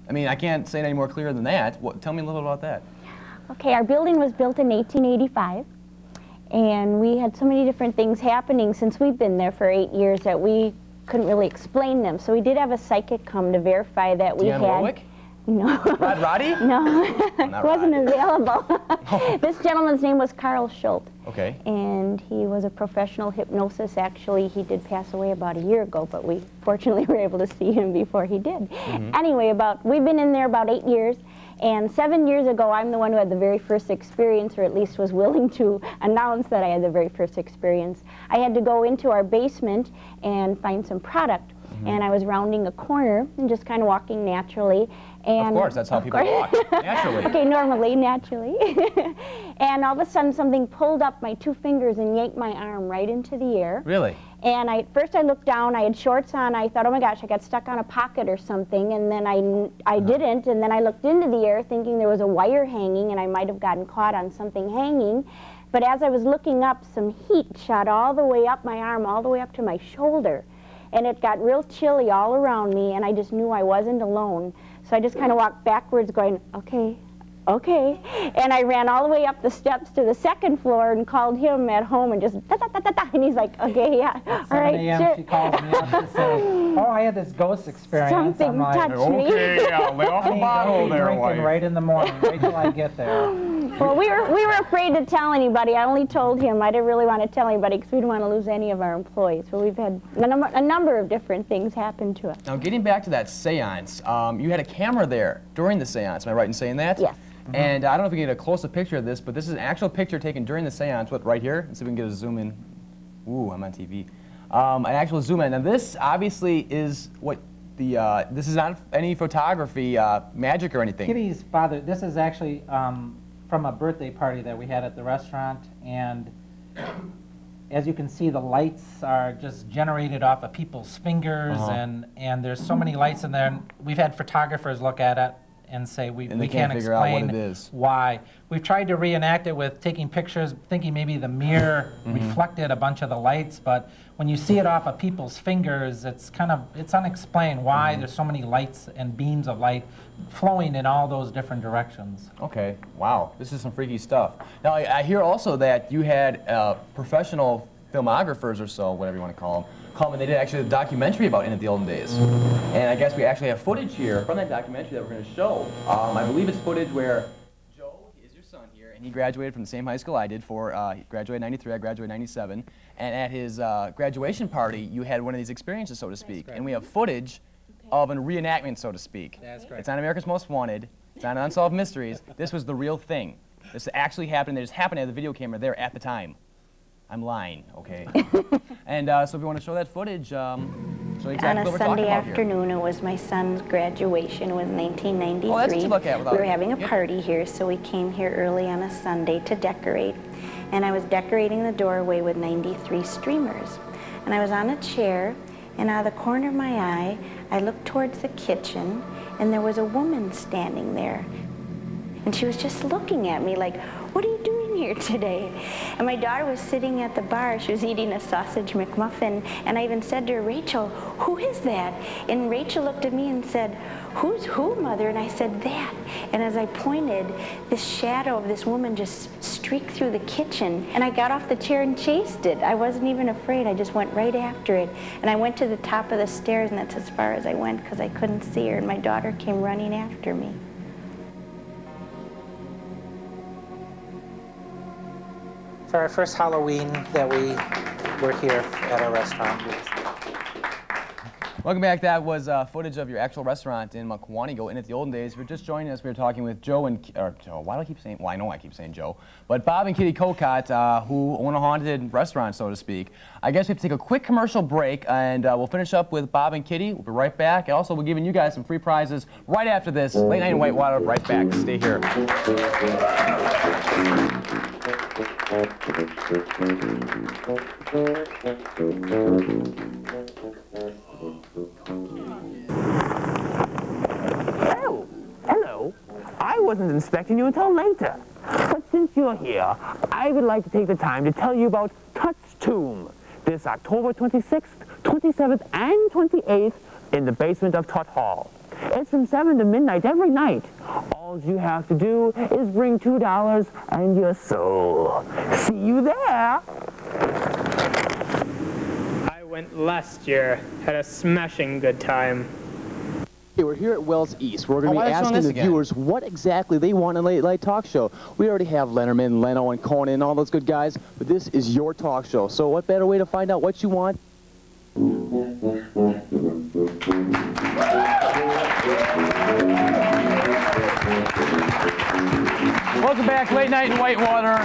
I mean, I can't say it any more clear than that. Tell me a little about that. Okay, our building was built in 1885, and we had so many different things happening since we've been there for 8 years that we couldn't really explain them. So we did have a psychic come to verify that we had... Warwick? No. Roddy? No, he wasn't available. Oh. This gentleman's name was Carl Schultz. Okay. And he was a professional hypnosis. Actually, he did pass away about a year ago, but we fortunately were able to see him before he did. Anyway, we've been in there about 8 years, and 7 years ago, I'm the one who had the very first experience, or at least was willing to announce that I had the very first experience. I had to go into our basement and find some product. And I was rounding a corner and just kind of walking naturally. And of course, that's how people walk, naturally. Okay, normally, naturally. And all of a sudden, something pulled up my 2 fingers and yanked my arm right into the air. Really? And first I looked down, I had shorts on, I thought, oh my gosh, I got stuck on a pocket or something, and then I didn't, and then I looked into the air thinking there was a wire hanging, and I might have gotten caught on something hanging. But as I was looking up, some heat shot all the way up my arm, all the way up to my shoulder. And it got real chilly all around me, and I just knew I wasn't alone. So I just kind of walked backwards going, okay, okay. And I ran all the way up the steps to the 2nd floor and called him at home and just da-da-da-da-da. And he's like, okay, yeah, all right, sure. She calls me up to say, oh, I had this ghost experience. Something I'm like, touched me. Okay, yeah, lay off the bottle there, drinking right in the morning. Wait till I get there. Well, we were afraid to tell anybody. I only told him. I didn't really want to tell anybody because we didn't want to lose any of our employees. But we've had a number of different things happen to us. Now, getting back to that seance, you had a camera there during the seance. Am I right in saying that? Yes. And I don't know if we can get a closer picture of this, but this is an actual picture taken during the seance, right here. Let's see if we can get a zoom in. Ooh, I'm on TV. An actual zoom in. Now, this obviously is what the, this is not any photography, magic or anything. Kitty's father, this is actually from a birthday party that we had at the restaurant, and as you can see, the lights are just generated off of people's fingers, and there's so many lights in there. And we've had photographers look at it and say we can't explain why. We've tried to reenact it with taking pictures, thinking maybe the mirror reflected a bunch of the lights, but when you see it off of people's fingers, it's unexplained why there's so many lights and beams of light flowing in all those different directions. Okay, wow, this is some freaky stuff. Now, I hear also that you had professional filmographers or so, whatever you want to call them, come and they did actually a documentary about In the Olden Days. And I guess we actually have footage here from that documentary that we're going to show. I believe it's footage where Joe is your son here, and he graduated from the same high school I did. He graduated in '93, I graduated in '97. And at his graduation party, you had one of these experiences, so to speak. And we have footage of a reenactment, so to speak. That's correct. It's on America's Most Wanted. It's on Unsolved Mysteries. This was the real thing. This actually happened. They just happened to have the video camera there at the time. I'm lying, okay? And so if you want to show that footage, show exactly On what a we're Sunday talking about afternoon, it was my son's graduation. It was 1993. Oh, that's what you look at without we were having a party here, so we came here early on a Sunday to decorate. And I was decorating the doorway with 93 streamers. And I was on a chair, and out of the corner of my eye, I looked towards the kitchen, and there was a woman standing there. And she was just looking at me like, what are you doing here today? And my daughter was sitting at the bar. She was eating a sausage McMuffin. And I even said to her, Rachel, who is that? And Rachel looked at me and said, who's who, Mother? And I said, that. And as I pointed, this shadow of this woman just streaked through the kitchen. And I got off the chair and chased it. I wasn't even afraid. I just went right after it. And I went to the top of the stairs, and that's as far as I went because I couldn't see her. And my daughter came running after me. For our first Halloween that we were here at our restaurant. Welcome back. That was footage of your actual restaurant in Mukwanigo. In at the Olden Days. If you're just joining us, we were talking with Joe and, Joe, why do I keep saying, well, I know I keep saying Joe, but Bob and Kitty Kokot, who own a haunted restaurant, so to speak. I guess we have to take a quick commercial break, and we'll finish up with Bob and Kitty. We'll be right back. And also, we're giving you guys some free prizes right after this. Late Night in Whitewater, right back. Stay here. Oh, hello. I wasn't expecting you until later. But since you're here, I would like to take the time to tell you about Touch Tomb, this October 26th, 27th, and 28th in the basement of Tut Hall. It's from 7 to midnight every night. All you have to do is bring $2 and your soul. See you there. I went last year, had a smashing good time. Hey, we're here at Wells East. We're going to be why are they showing asking this the again? viewers what exactly they want in a late night talk show. We already have Letterman, Leno, and Conan, and all those good guys, but this is your talk show. So what better way to find out what you want? Welcome back, late night in Whitewater.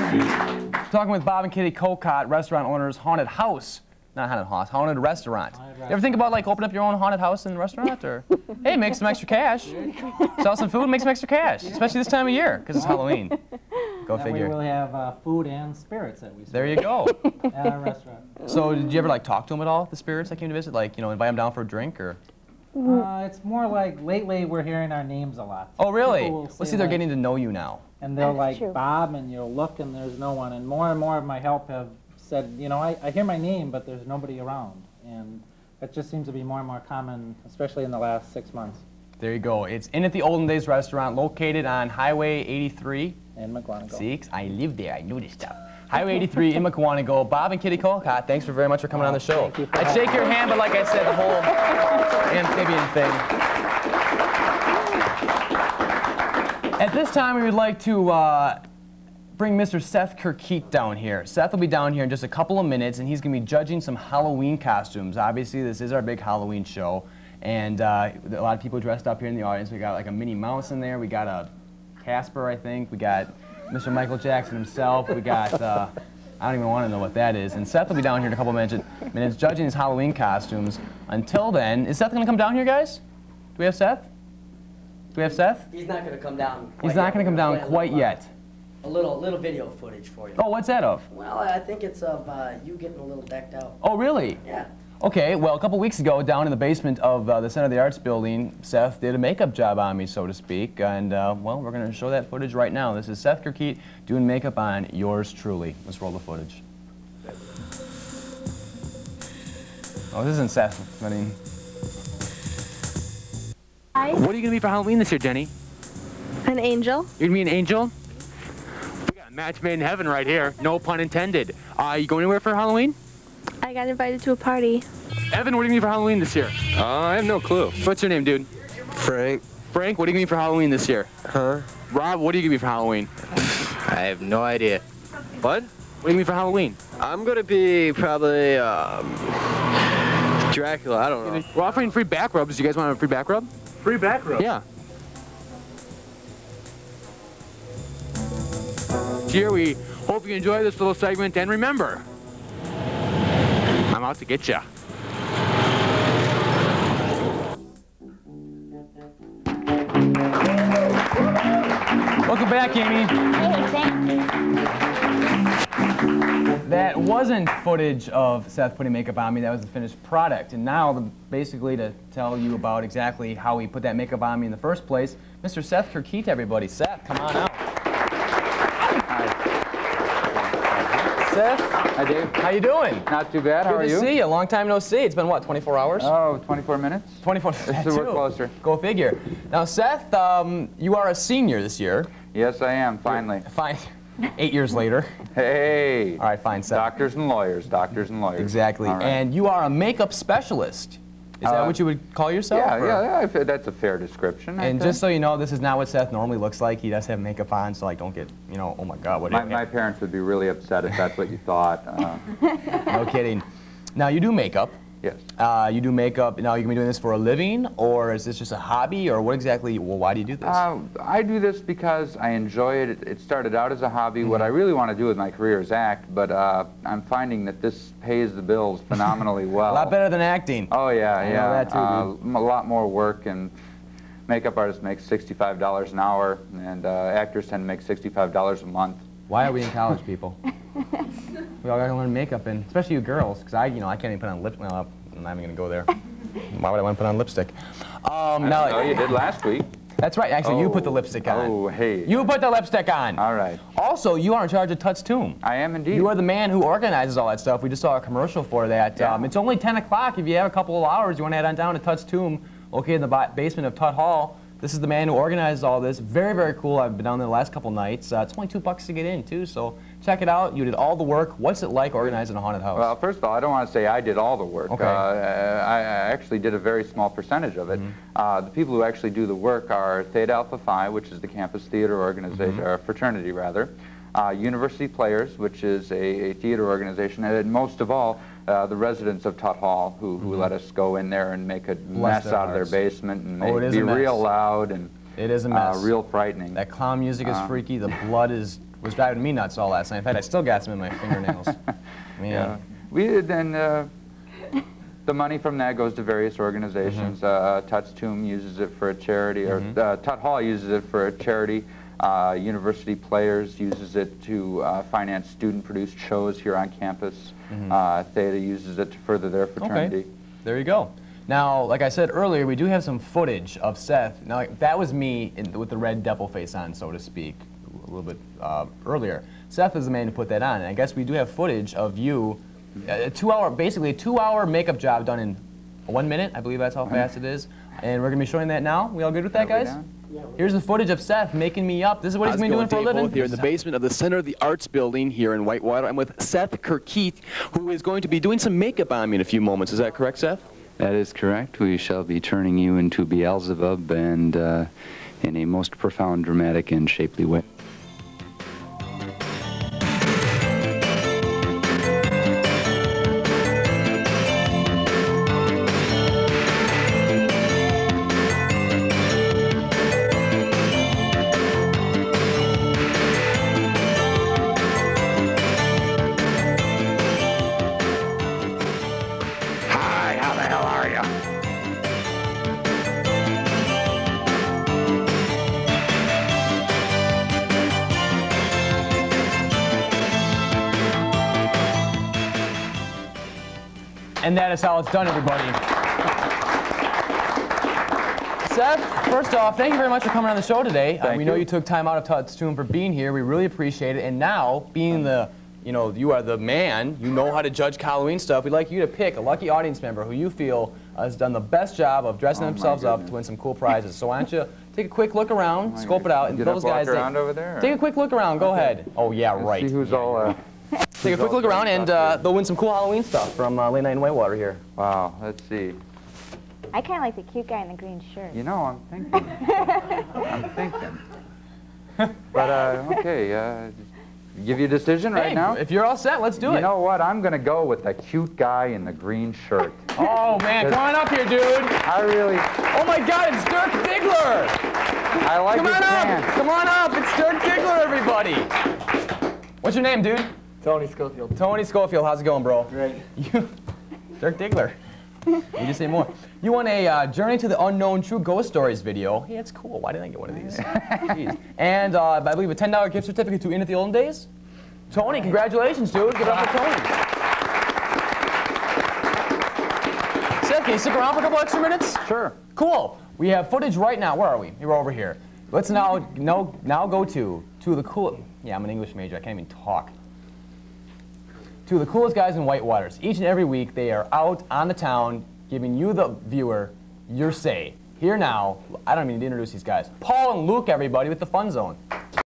Talking with Bob and Kitty Cocott, restaurant owners, haunted house. Not haunted house, haunted restaurant. You ever think about like opening up your own haunted house and restaurant, or hey, make some extra cash, sell some food, make some extra cash, especially this time of year because it's Halloween. Go That figure. way we'll have food and spirits that we serve There you go. at our restaurant. So did you ever like talk to them at all, the spirits that came to visit? Like, you know, invite them down for a drink or? It's more like lately we're hearing our names a lot. Oh really? People will Well, say, see, they're like- getting to know you now. And they'll like true. Bob, and you'll look and there's no one. And more of my help have said, you know, I hear my name, but there's nobody around. And that just seems to be more and more common, especially in the last 6 months. There you go. It's In at the Olden Days restaurant located on Highway 83. In McGuanago. See, 'cause I live there. I know this stuff. Highway 83 in Mukwonago. Bob and Kitty Cocott, thanks very much for coming on the show. Thank you for I'd shake your hand, but like I said, the whole amphibian thing. At this time, we would like to bring Mr. Seth Kirkheat down here. Seth will be down here in just a couple of minutes, and he's going to be judging some Halloween costumes. Obviously, this is our big Halloween show, and a lot of people dressed up here in the audience. We got like a Minnie Mouse in there. We got a Casper, I think. We got Mr. Michael Jackson himself. We got, I don't even want to know what that is. And Seth will be down here in a couple minutes judging his Halloween costumes. Until then, is Seth going to come down here, guys? Do we have Seth? Do we have Seth? He's not going to come down. He's not going to come down quite yet. A little video footage for you. Oh, what's that of? Well, I think it's of you getting a little decked out. Oh, really? Yeah. Okay, well, a couple weeks ago, down in the basement of the Center of the Arts building, Seth did a makeup job on me, so to speak, and, well, we're going to show that footage right now. This is Seth Kirkheat doing makeup on yours truly. Let's roll the footage. Oh, this isn't Seth. I mean... Hi. What are you going to be for Halloween this year, Jenny? An angel. You're going to be an angel? We got a match made in heaven right here. No pun intended. You going anywhere for Halloween? I got invited to a party. Evan, what are you going to be for Halloween this year? I have no clue. What's your name, dude? Frank. Frank, what are you going to be for Halloween this year? Huh? Rob, what are you going to be for Halloween? I have no idea. What? What are you going to be for Halloween? I'm gonna be probably Dracula. I don't know. We're offering free back rubs. Do you guys want a free back rub? Free back rub. Yeah. Here, we hope you enjoy this little segment, and remember, I'm out to get ya. Welcome back, Amy. That wasn't footage of Seth putting makeup on me. That was the finished product. And now, basically, to tell you about exactly how he put that makeup on me in the first place, Mr. Seth Kirkheat, everybody. Seth, come on out. Seth. Hi, Dave. How you doing? Not too bad. How are Good you? to see you. Long time no see. It's been, what, 24 hours? Oh, 24 minutes? 24. So we're closer. Go figure. Now, Seth, you are a senior this year. Yes, I am, finally. Fine. 8 years later. Hey. All right, fine, Seth. Doctors and lawyers, doctors and lawyers. Exactly. All right. And you are a makeup specialist. Is that what you would call yourself? Yeah, or? yeah, that's a fair description. I And think. just so you know, this is not what Seth normally looks like. He does have makeup on, so like, don't get, you know, oh my God, what? My parents would be really upset if that's what you thought. No kidding. Now you do makeup. Yes. You do makeup. Now you can be doing this for a living, or is this just a hobby, or what exactly? Well, why do you do this? I do this because I enjoy it. It started out as a hobby. What I really want to do with my career is act, but I'm finding that this pays the bills phenomenally well. A lot better than acting. Oh yeah, I yeah. know that too, dude. A lot more work, and makeup artists make $65 an hour, and actors tend to make $65 a month. Why are we in college, people? We all gotta learn makeup, and especially you girls, because I can't even put on lip. Well, I'm not even gonna go there. Why would I want to put on lipstick? No, you did last week. That's right. Actually, you put the lipstick on. Oh, hey. You put the lipstick on. All right. Also, you are in charge of Touch Tomb. I am indeed. You are the man who organizes all that stuff. We just saw a commercial for that. Yeah. It's only 10 o'clock. If you have a couple of hours, you want to head on down to Touch Tomb. located in the basement of Tutt Hall. This is the man who organized all this. Very, very cool. I've been down there the last couple nights. It's only $2 to get in, too, so check it out. You did all the work. What's it like organizing a haunted house? Well, first of all, I don't want to say I did all the work. Okay. I actually did a very small percentage of it. The people who actually do the work are Theta Alpha Phi, which is the campus theater organization, or fraternity rather. University Players, which is a theater organization, and most of all, the residents of Tutt Hall, who let us go in there and make a mess out of their basement and be real loud and it is a mess. Real frightening. That clown music is freaky. The blood was driving me nuts all last night. In fact, I still got some in my fingernails. Yeah. The money from that goes to various organizations. Tut's Tomb uses it for a charity, or Tutt Hall uses it for a charity. University Players uses it to finance student-produced shows here on campus. Theta uses it to further their fraternity. Okay. There you go. Now, like I said earlier, we do have some footage of Seth. Now, that was me with the red devil face on, so to speak, a little bit earlier. Seth is the man who put that on, and I guess we do have footage of you, basically a 2-hour makeup job done in 1 minute. I believe that's how fast it is. And we're going to be showing that now. We all good with that, guys? Here's the footage of Seth making me up. This is what he's been doing for a living. Here in the basement of the Center of the Arts building here in Whitewater. I'm with Seth Kirkeith, who is going to be doing some makeup on me in a few moments. Is that correct, Seth? That is correct. We shall be turning you into Beelzebub, and in a most profound, dramatic, and shapely way. And that is how it's done, everybody. Seth, first off, thank you very much for coming on the show today. We know you took time out of Tut's Tomb for being here. We really appreciate it. And now, being the, you are the man, you know how to judge Halloween stuff, we'd like you to pick a lucky audience member who you feel has done the best job of dressing themselves up to win some cool prizes. So why don't you take a quick look around, scope it out, and those guys around over there? Take a quick look around, go ahead. Oh yeah, right. See who's all take a quick look around, and they'll win some cool Halloween stuff from Late Night in Whitewater here. Wow, let's see. I kind of like the cute guy in the green shirt. You know, I'm thinking. But, okay, give you a decision right now? If you're all set, let's do it. You know what? I'm going to go with the cute guy in the green shirt. Oh, man, come on up here, dude. I really... Oh, my God, it's Dirk Diggler. I like his pants. Come on up. It's Dirk Diggler, everybody. What's your name, dude? Tony Schofield. Tony Schofield. How's it going, bro? Great. Dirk Diggler. You just say more. You won a Journey to the Unknown True Ghost Stories video. Hey, that's cool. Why didn't I get one of these? Jeez. And I believe a $10 gift certificate to In at the Olden Days. Tony, congratulations, dude. Give it up for Tony. Seth, can you stick around for a couple extra minutes? Sure. Cool. We have footage right now. Where are we? We're over here. Let's now go to the cool. Yeah, I'm an English major. I can't even talk. To the coolest guys in Whitewaters. Each and every week, they are out on the town giving you, the viewer, your say. Here now, I don't even need to introduce these guys. Paul and Luke, everybody, with the Fun Zone.